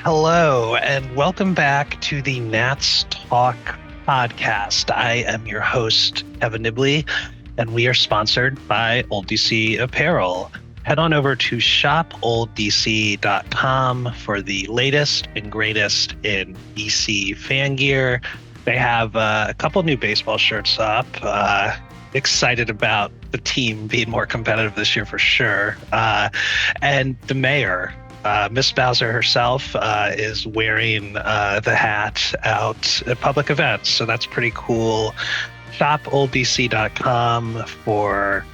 Hello, and welcome back to the Nats Talk podcast. I am your host, Kevin Nibley, and we are sponsored by Old DC Apparel. Head on over to shopoldDC.com for the latest and greatest in DC fan gear. They have a couple new baseball shirts up. Excited about the team being more competitive this year for sure. And the mayor, Miss Bowser herself, is wearing the hat out at public events. So that's pretty cool. ShopOldDC.com for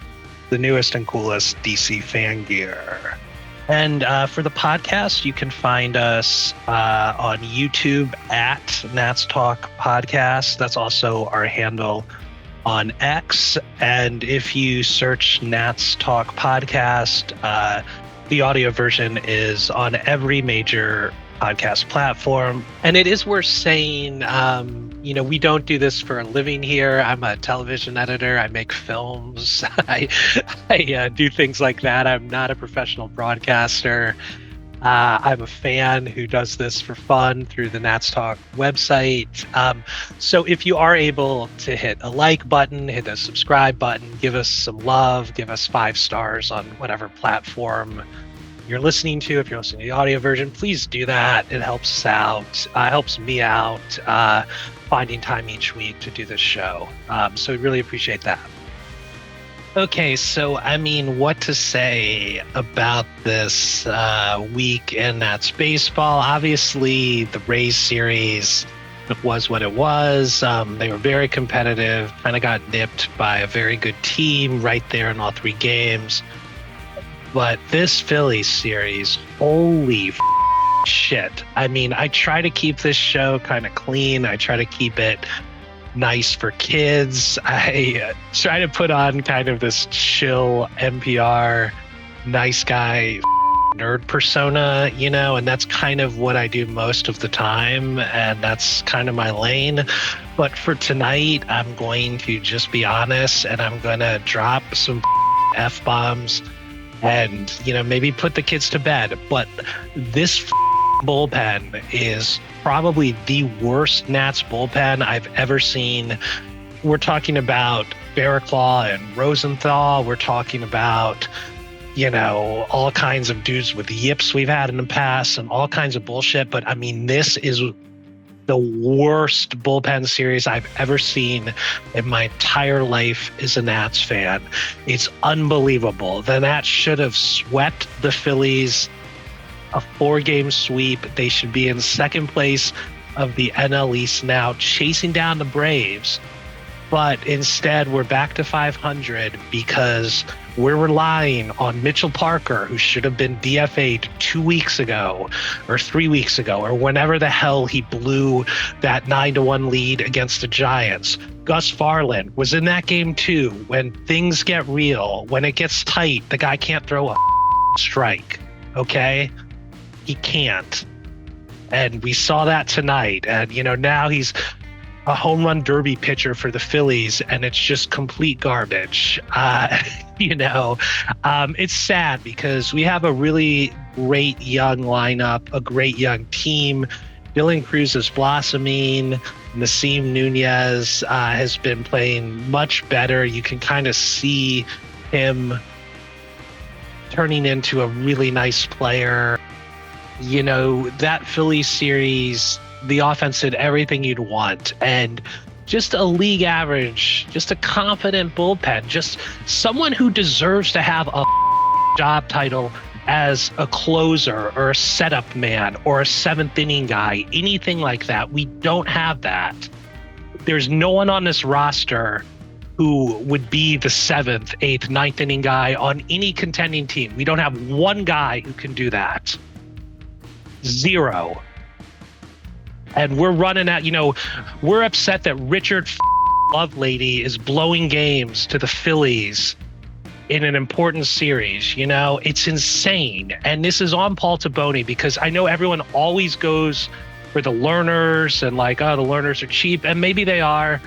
the newest and coolest DC fan gear. And for the podcast, you can find us on YouTube at Nats Talk Podcast. That's also our handle on X. And if you search Nats Talk Podcast, the audio version is on every major podcast platform. And it is worth saying, we don't do this for a living here. I'm a television editor. I make films. I do things like that. I'm not a professional broadcaster. I'm a fan who does this for fun through the Nats Talk website. So if you are able to hit a like button, hit a subscribe button, give us some love, give us 5 stars on whatever platform you're listening to. If you're listening to the audio version, please do that. It helps us out, helps me out, finding time each week to do this show. So we really appreciate that. Okay, so what to say about this week in Nats baseball? Obviously, the Rays series was what it was. They were very competitive, kind of got nipped by a very good team right there in all 3 games. But this Phillies series, holy shit. I try to keep this show kind of clean. I try to keep it nice for kids. I try to put on kind of this chill NPR nice guy nerd persona, and that's kind of what I do most of the time, and that's kind of my lane. But for tonight, I'm going to just be honest, and I'm going to drop some F-bombs and, maybe put the kids to bed. But this bullpen is probably the worst Nats bullpen I've ever seen. We're talking about Barraclaw and Rosenthal. We're talking about, all kinds of dudes with yips we've had in the past and all kinds of bullshit. But this is the worst bullpen series I've ever seen in my entire life as a Nats fan. It's unbelievable. The Nats should have swept the Phillies, a 4-game sweep. They should be in second place of the NL East now, chasing down the Braves. But instead, we're back to 500 because we're relying on Mitchell Parker, who should have been DFA'd 2 weeks ago or 3 weeks ago, or whenever the hell he blew that 9-1 lead against the Giants. Gus Farland was in that game too. When things get real, when it gets tight, the guy can't throw a strike, okay? He can't. And we saw that tonight. And, now he's a home run derby pitcher for the Phillies, and it's just complete garbage. It's sad because we have a really great young lineup, a great young team. Dylan Cruz is blossoming. Nasim Nunez has been playing much better. You can kind of see him turning into a really nice player. That Phillies series, the offense did everything you'd want, and just a league average, just a confident bullpen, just someone who deserves to have a job title as a closer or a setup man or a 7th inning guy, anything like that. We don't have that. There's no one on this roster who would be the 7th, 8th, 9th inning guy on any contending team. We don't have one guy who can do that. 0. And we're running out, we're upset that Richard Lovelady is blowing games to the Phillies in an important series. It's insane. And this is on Paul Taboni, because I know everyone always goes for the learners and the learners are cheap, and maybe they are,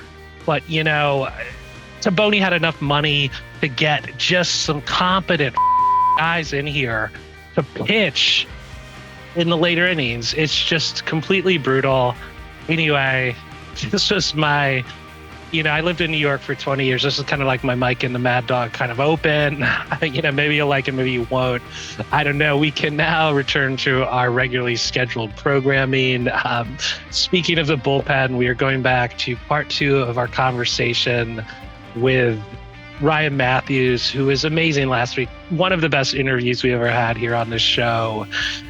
but Taboni had enough money to get just some competent guys in here to pitch in the later innings. It's just completely brutal. Anyway, this was my I lived in New York for 20 years. This is kind of like my Mike and the Mad Dog kind of open. Maybe you'll like it, maybe you won't. I don't know. We can now return to our regularly scheduled programming. Speaking of the bullpen, we are going back to part 2 of our conversation with Ryan Mattheus, who was amazing last week. One of the best interviews we ever had here on this show.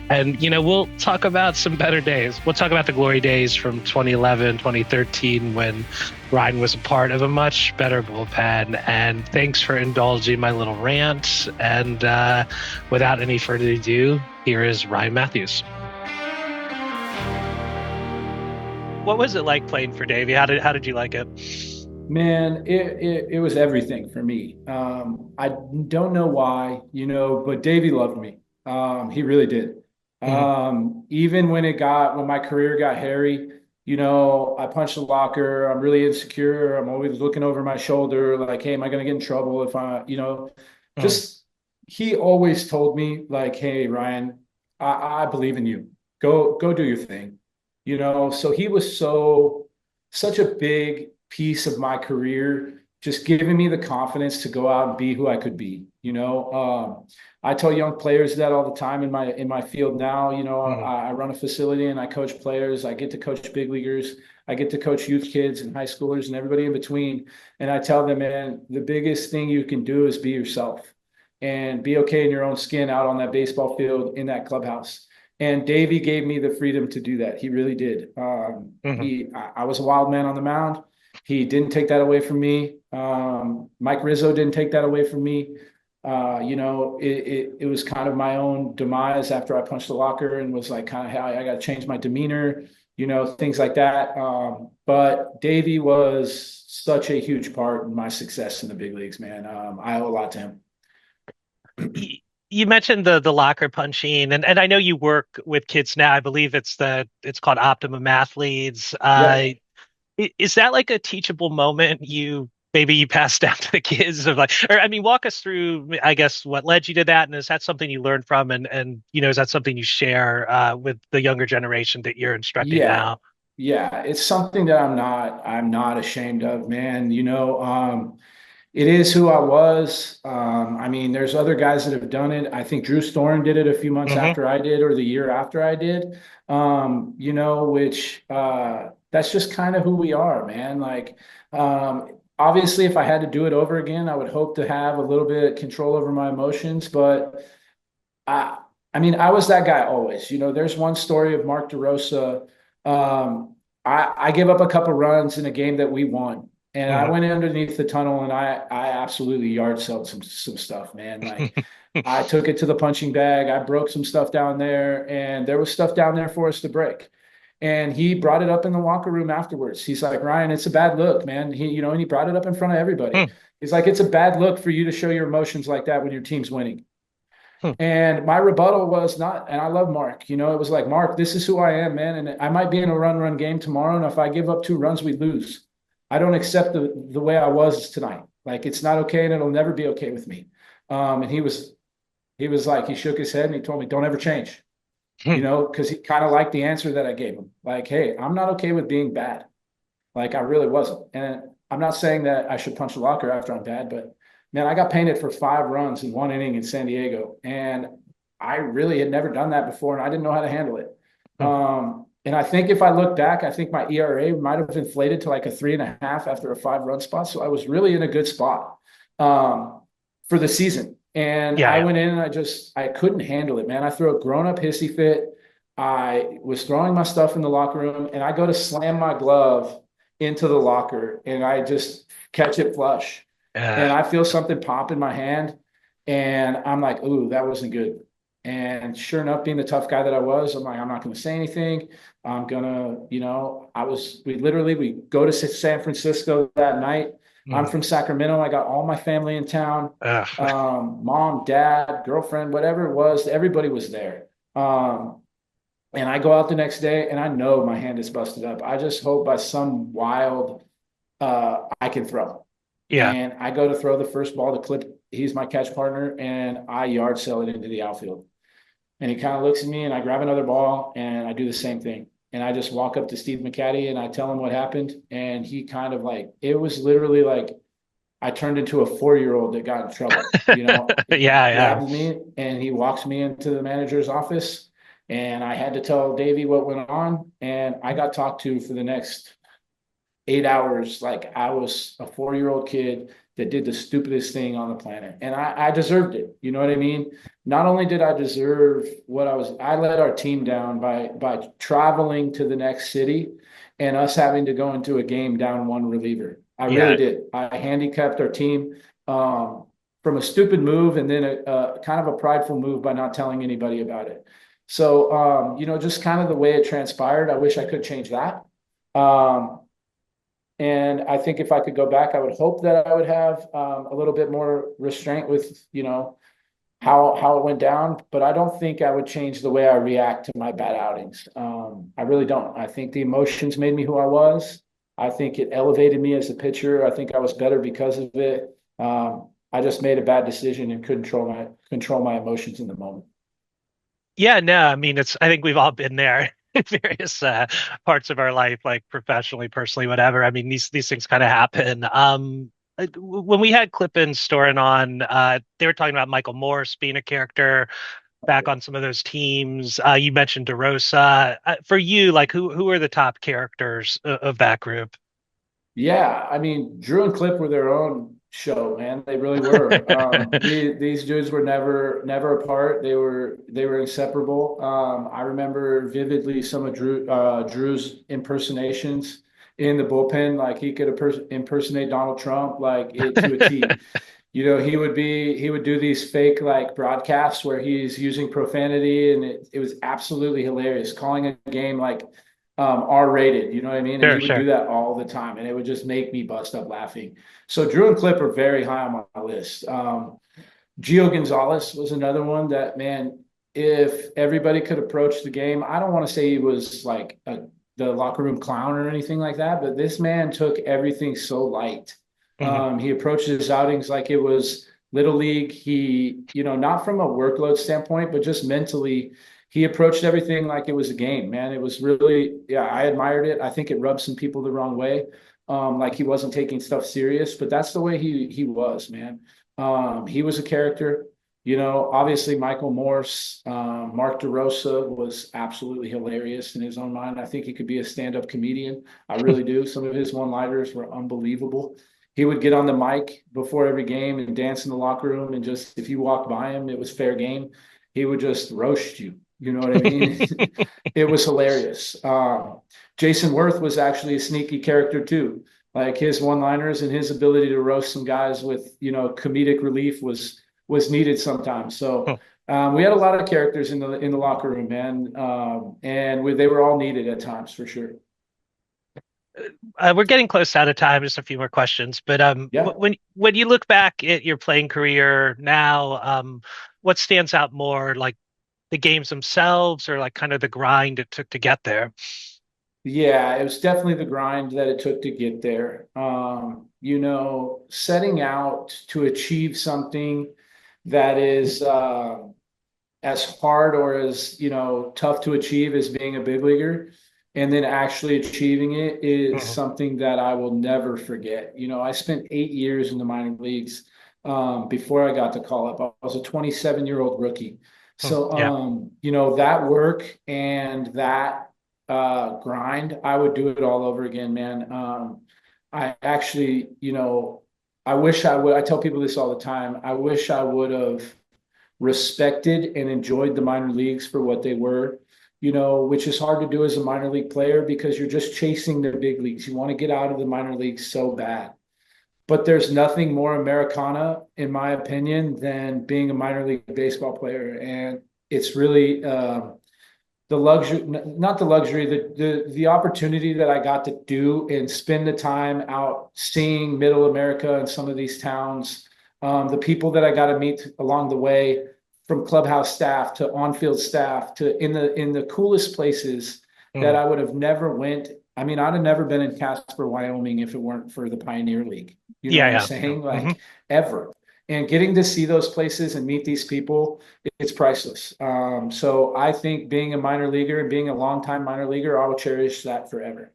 And, we'll talk about some better days. We'll talk about the glory days from 2011, 2013, when Ryan was a part of a much better bullpen. And thanks for indulging my little rant. And without any further ado, here is Ryan Mattheus. What was it like playing for Davey? How did you like it? Man, it was everything for me. I don't know why, but Davey loved me. He really did. Mhm. Even when my career got hairy, I punched the locker. I'm really insecure. I'm always looking over my shoulder, like, hey, am I going to get in trouble if Mhm. just he always told me, like, hey, Ryan, I believe in you. Go do your thing. So he was such a big piece of my career, just giving me the confidence to go out and be who I could be. I tell young players that all the time in my field now. Mhm. I run a facility and I coach players. I get to coach big leaguers. I get to coach youth kids and high schoolers and everybody in between. And I tell them, man, the biggest thing you can do is be yourself and be okay in your own skin out on that baseball field in that clubhouse. And Davey gave me the freedom to do that. He really did. Mhm. I was a wild man on the mound. He didn't take that away from me. Mike Rizzo didn't take that away from me. It was kind of my own demise after I punched the locker and was like, kind of, how I got to change my demeanor, things like that. But Davey was such a huge part in my success in the big leagues, man. I owe a lot to him. Y- You mentioned the locker punching, and I know you work with kids now. I believe it's called Optimum Athletes. Yep. Is that like a teachable moment you pass down to the kids of like, or I mean, walk us through, I guess, what led you to that, and is that something you learned from, and is that something you share with the younger generation that you're instructing Yeah. now? Yeah. It's something that I'm not ashamed of, man. It is who I was. I mean, there's other guys that have done it. I think Drew Storen did it a few months Hmm. after I did, or the year after I did. Which that's just kind of who we are, man. Like, obviously, if I had to do it over again, I would hope to have a little bit of control over my emotions. But I, I mean, I was that guy always. There's one story of Mark DeRosa. I gave up a couple runs in a game that we won, and I Hmm. went underneath the tunnel and I absolutely yard sold some stuff, man. Like I took it to the punching bag. I broke some stuff down there, and there was stuff down there for us to break. And he brought it up in the locker room afterwards. He's like, Ryan, it's a bad look, man. And he brought it up in front of everybody. He's like, it's a bad look for you to show your emotions like that when your team's winning. And my rebuttal was not, and I love Mark, it was like, Mark, this is who I am, man. And I might be in a run game tomorrow. And if I give up 2 runs, we lose. I don't accept the way I was tonight. Like, it's not okay. And it'll never be okay with me. And he was like, he shook his head and he told me, don't ever change, because he kind of liked the answer that I gave him. Like, hey, I'm not okay with being bad. Like I really wasn't. And I'm not saying that I should punch the locker after I'm bad, but man, I got painted for 5 runs in one inning in San Diego. And I really had never done that before and I didn't know how to handle it. And I think if I look back, I think my ERA might have inflated to like a 3.5 after a 5 run spot. So I was really in a good spot for the season. And Yeah, I yeah. went in and I couldn't handle it, man. I threw a grown up hissy fit. I was throwing my stuff in the locker room and I go to slam my glove into the locker and I just catch it flush. And Uh, I feel something pop in my hand. And I'm like, ooh, that wasn't good. And sure enough, being the tough guy that I was, I'm like, I'm not going to say anything. I'm going to, we go to San Francisco that night. I'm mm, from Sacramento. I got all my family in town, uh, mom, dad, girlfriend, whatever it was, everybody was there. And I go out the next day and I know my hand is busted up. I just hope by some wild I can throw. yeah. And I go to throw the first ball to Clip. He's my catch partner, and I yard sell it into the outfield. And he kind of looks at me and I grab another ball and I do the same thing. And I just walk up to Steve McCaddy and I tell him what happened. And he kind of like, it was literally like I turned into a 4-year-old that got in trouble. He Yeah, yeah. grabs me and he walks me into the manager's office. And I had to tell Davey what went on. And I got talked to for the next 8 hours like I was a 4-year-old kid that did the stupidest thing on the planet. And I deserved it. You know what I mean? Not only did I deserve what I let our team down by traveling to the next city and us having to go into a game down one reliever. I really Yeah. did. I handicapped our team from a stupid move and then a kind of a prideful move by not telling anybody about it. So, just kind of the way it transpired, I wish I could change that. Um, and I think if I could go back, I would hope that I would have a little bit more restraint with, how it went down. But I don't think I would change the way I react to my bad outings. I really don't. I think the emotions made me who I was. I think it elevated me as a pitcher. I think I was better because of it. I just made a bad decision and couldn't control my emotions in the moment. Yeah, no, I mean, I think we've all been there in various parts of our life, like professionally, personally, whatever. I mean, these things kind of happen. When we had Clip and Storin on, they were talking about Michael Morse being a character back on some of those teams. You mentioned DeRosa. For you, like, who are the top characters of that group? Yeah, I mean, Drew and Clip were their own show, man. They really were. These dudes were never apart. They were inseparable. I remember vividly some of Drew's impersonations in the bullpen. Like he could impersonate Donald Trump like it to a T. He would do these fake like broadcasts where he's using profanity, and it was absolutely hilarious. Calling a game like R-rated, you know what I mean? And Sure, he would do sure. that all the time, and it would just make me bust up laughing. So Drew and Clip are very high on my list. Gio Gonzalez was another one that, man, if everybody could approach the game, I don't want to say he was like the locker room clown or anything like that, but this man took everything so light. Mhm. He approached his outings like it was little league. He, not from a workload standpoint, but just mentally, he approached everything like it was a game, man. It was really, yeah, I admired it. I think it rubbed some people the wrong way. Like he wasn't taking stuff serious, but that's the way he was, man. He was a character. Obviously Michael Morse, Mark DeRosa was absolutely hilarious in his own mind. I think he could be a stand-up comedian. I really do. Some of his one-liners were unbelievable. He would get on the mic before every game and dance in the locker room, and just if you walked by him, it was fair game. He would just roast you. You know what I mean? It was hilarious. Jason Worth was actually a sneaky character too. Like his one-liners and his ability to roast some guys with comedic relief was needed sometimes. So we had a lot of characters in the locker room, man, and they were all needed at times for sure. We're getting close out of time. Just a few more questions. But Yeah. when you look back at your playing career now, what stands out more, like the games themselves, or like kind of the grind it took to get there? Yeah, it was definitely the grind that it took to get there. Setting out to achieve something that is as hard or as, tough to achieve as being a big leaguer, and then actually achieving it is Mhm. something that I will never forget. I spent 8 years in the minor leagues before I got to call up. I was a 27-year-old rookie. So, Yeah. that work and that grind, I would do it all over again, man. I actually, I wish I would. I tell people this all the time. I wish I would have respected and enjoyed the minor leagues for what they were, which is hard to do as a minor league player because you're just chasing the big leagues. You want to get out of the minor leagues so bad. But there's nothing more Americana, in my opinion, than being a minor league baseball player. And it's really the luxury, not the luxury, the opportunity that I got to do and spend the time out seeing middle America and some of these towns, the people that I got to meet along the way, from clubhouse staff to on-field staff to in the coolest places that Mhm. I would have never went. I mean, I'd have never been in Casper, Wyoming if it weren't for the Pioneer League. You know Yeah, what I'm yeah. saying? Hmm. Like ever. and getting to see those places and meet these people, it's priceless. So I think being a minor leaguer and being a longtime minor leaguer, I will cherish that forever.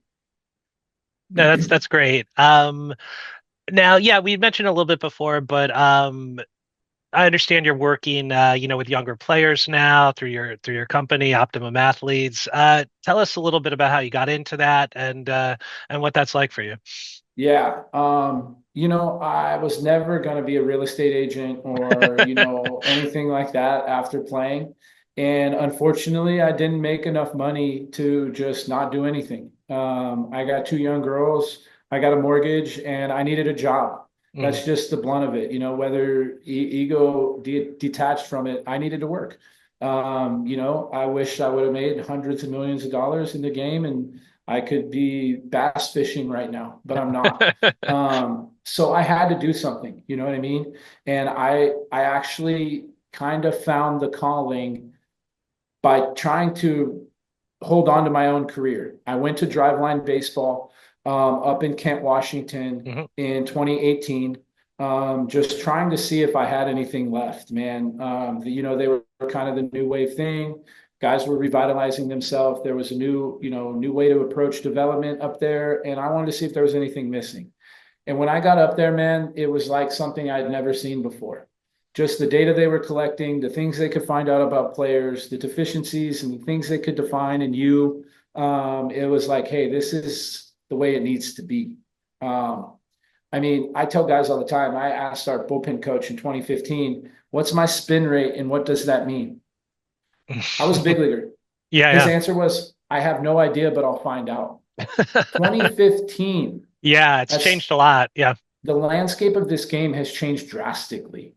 No, that's great. Now, yeah, we mentioned a little bit before, but I understand you're working, with younger players now through your company, Optimum Athletes. Tell us a little bit about how you got into that and what that's like for you. Yeah. I was never going to be a real estate agent or, anything like that after playing. And unfortunately, I didn't make enough money to just not do anything. I got two young girls, I got a mortgage, and I needed a job. Mhm. That's just the blunt of it. Whether ego detached from it, I needed to work. I wish I would have made hundreds of millions of dollars in the game and I could be bass fishing right now, but I'm not. So I had to do something, you know what I mean? And I actually kind of found the calling by trying to hold on to my own career. I went to Driveline Baseball up in Kent, Washington Mhm. in 2018, just trying to see if I had anything left, man. They were kind of the new wave thing. Guys were revitalizing themselves. There was a new way to approach development up there, and I wanted to see if there was anything missing. And when I got up there, man, it was like something I'd never seen before. Just the data they were collecting, the things they could find out about players, the deficiencies and the things they could define in you. It was like, hey, this is the way it needs to be. Um, I tell guys all the time, I asked our bullpen coach in 2015, what's my spin rate and what does that mean? I was a big leaguer. His Yeah, answer was, I have no idea, but I'll find out. yeah. 2015, Yeah, it's changed that's a lot. Yeah. the landscape of this game has changed drastically.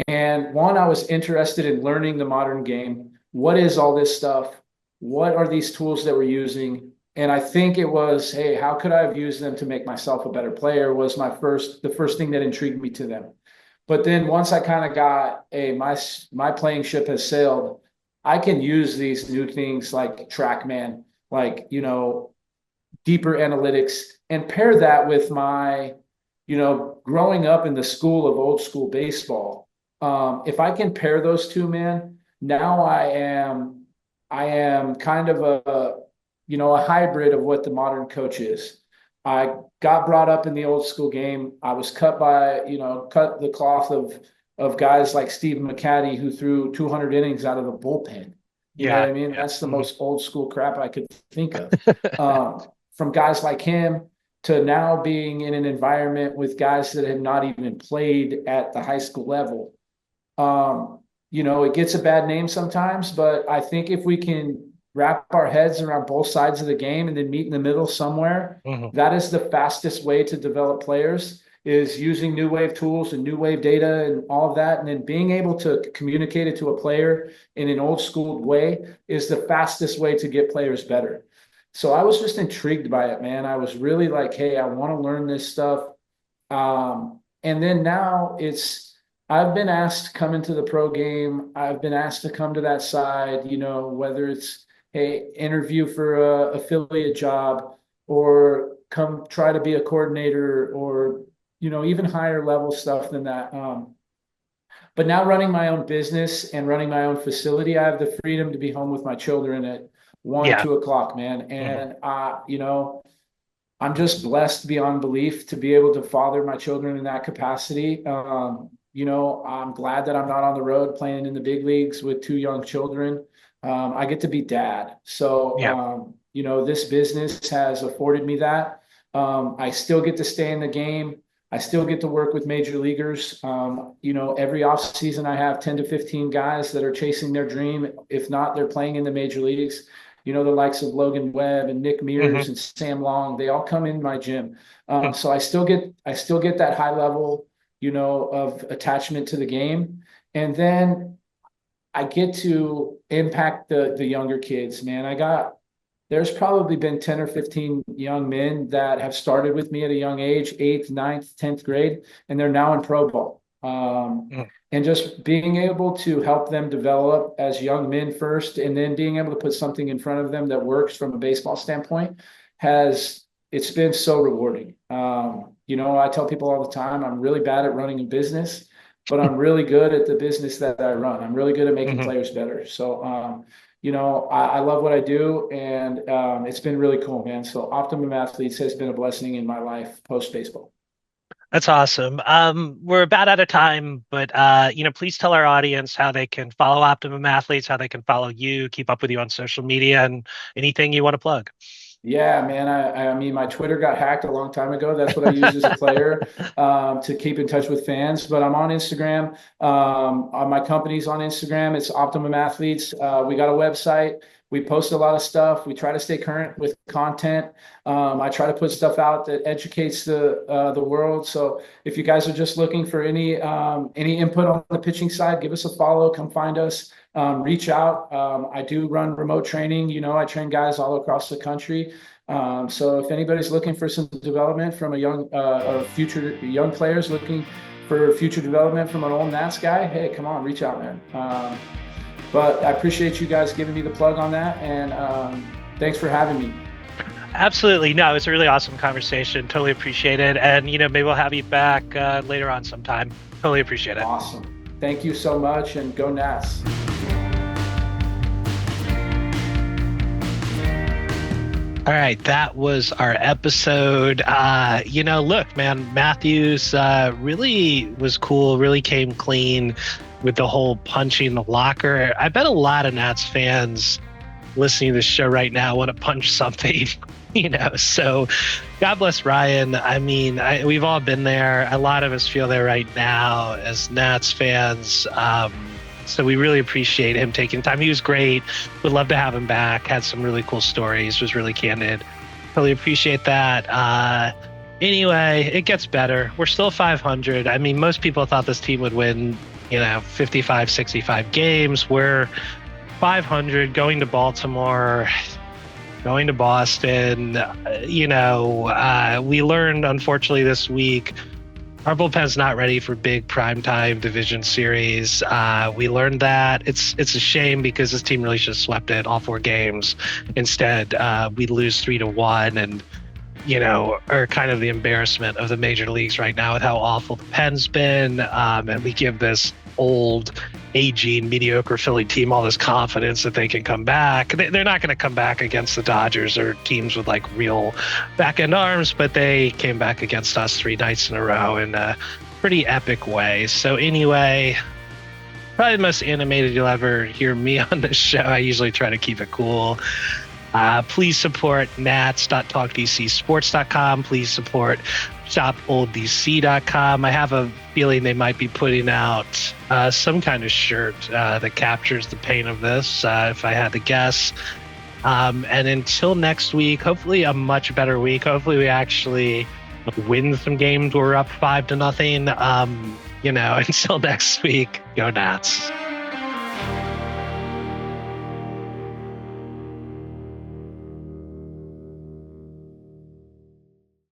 And one, I was interested in learning the modern game. What is all this stuff? What are these tools that we're using? And I think it was, hey, how could I have used them to make myself a better player was the first thing that intrigued me to them. But then once I kind of got, hey, my playing ship has sailed, I can use these new things like TrackMan, like, deeper analytics and pair that with my growing up in the school of old school baseball. If I can pair those two, man, now I am kind of a hybrid of what the modern coach is. I got brought up in the old school game. I was cut the cloth of guys like Steve McCaddy who threw 200 innings out of the bullpen. You know what Yeah. I mean? Yeah. That's the Mhm. most old school crap I could think of. From guys like him to now being in an environment with guys that have not even played at the high school level. It gets a bad name sometimes, but I think if we can wrap our heads around both sides of the game and then meet in the middle somewhere, Mhm. that is the fastest way to develop players is using new wave tools and new wave data and all of that. And then being able to communicate it to a player in an old school way is the fastest way to get players better. So I was just intrigued by it, man. I was really like, hey, I want to learn this stuff. And then now I've been asked to come into the pro game. I've been asked to come to that side, whether it's, hey, interview for a affiliate job or come try to be a coordinator or, even higher level stuff than that. But now running my own business and running my own facility, I have the freedom to be home with my children at one, Yeah. 2 o'clock, man. Mhm. And I'm just blessed beyond belief to be able to father my children in that capacity. I'm glad that I'm not on the road playing in the big leagues with two young children. I get to be dad. So, Yeah. this business has afforded me that. I still get to stay in the game. I still get to work with major leaguers. Every offseason I have 10 to 15 guys that are chasing their dream. If not, they're playing in the major leagues. The likes of Logan Webb and Nick Mhm. Mears and Sam Long, they all come in my gym. So I still get that high level, of attachment to the game. And then I get to impact the younger kids, man. There's probably been 10 or 15 young men that have started with me at a young age, eighth, ninth, 10th grade, and they're now in pro ball. Mhm. And just being able to help them develop as young men first, and then being able to put something in front of them that works from a baseball standpoint it's been so rewarding. I tell people all the time, I'm really bad at running a business, but I'm really good at the business that I run. I'm really good at making Mhm. players better. So, I love what I do, and it's been really cool, man. So Optimum Athletes has been a blessing in my life post baseball. That's awesome. We're about out of time, but please tell our audience how they can follow Optimum Athletes, how they can follow you, keep up with you on social media, and anything you want to plug. Yeah, man. I mean, my Twitter got hacked a long time ago. That's what I use as a player to keep in touch with fans. But I'm on Instagram. My company's on Instagram. It's Optimum Athletes. We got a website. We post a lot of stuff. We try to stay current with content. I try to put stuff out that educates the world. So if you guys are just looking for any input on the pitching side, give us a follow. Come find us. Reach out. I do run remote training. I train guys all across the country. So if anybody's looking for some development from a young or future young players looking for future development from an old Nats guy, hey, come on, reach out, man. But I appreciate you guys giving me the plug on that, and thanks for having me. Absolutely. No, it's a really awesome conversation. Totally appreciate it. And, maybe we'll have you back later on sometime. Totally appreciate it. Awesome. Thank you so much, and go Nats. All right, that was our episode. Look, man, Matthews really was cool, really came clean with the whole punching the locker. I bet a lot of Nats fans listening to this show right now want to punch something, so God bless Ryan. I mean, we've all been there. A lot of us feel there right now as Nats fans. So we really appreciate him taking time. He was great. Would love to have him back. Had some really cool stories. Was really candid. Really appreciate that. Anyway, it gets better. We're still 500. I mean, most people thought this team would win, 55, 65 games. We're 500, going to Baltimore, going to Boston. We learned, unfortunately, this week, our bullpen's not ready for big primetime division series. We learned that. It's a shame because this team really should have swept it all 4 games. Instead, we lose 3-1 and, are kind of the embarrassment of the major leagues right now with how awful the pen's been. And we give this old, aging, mediocre Philly team all this confidence that they can come back. They're not going to come back against the Dodgers or teams with real back end arms, but they came back against us 3 nights in a row in a pretty epic way. So anyway, probably the most animated you'll ever hear me on this show. I usually try to keep it cool. Please support nats.talkdcsports.com. Please support shopoldDC.com. I have a feeling they might be putting out some kind of shirt that captures the pain of this, if I had to guess. And until next week, hopefully a much better week. Hopefully we actually win some games. We're up 5-0. Until next week, go Nats.